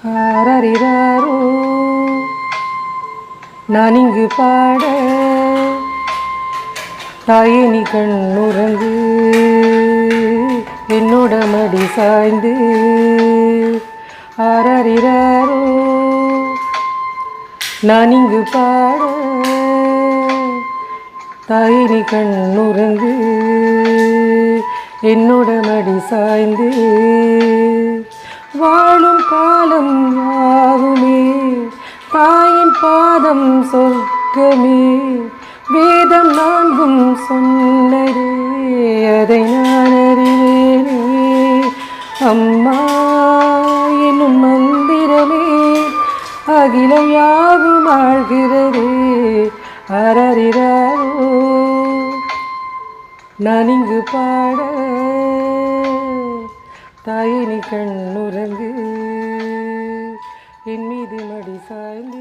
ஆரரிராரோ நான் இங்கு பாட தாயே நீ கண்ணுறங்கு என்னோட மடி சாய்ந்து ஆரரிராரோ நான் இங்கு பாட தாயே நீ கண்ணுறங்கு என்னோட மடி சாய்ந்து வாழும் காலம் யாவுமே தாயின் பாதம் சொர்க்கமே வேதம் நான்கும் சொன்னதே அதை நான் அறிவேனே அம்மா என்னும் மந்திரமே அகிலம் யாவும் ஆழ்கிறதே அரரிராரோ நான் இங்கு பாட தாயே நீ கண்ணுறங்கு என் மீது மடி சாய்ந்து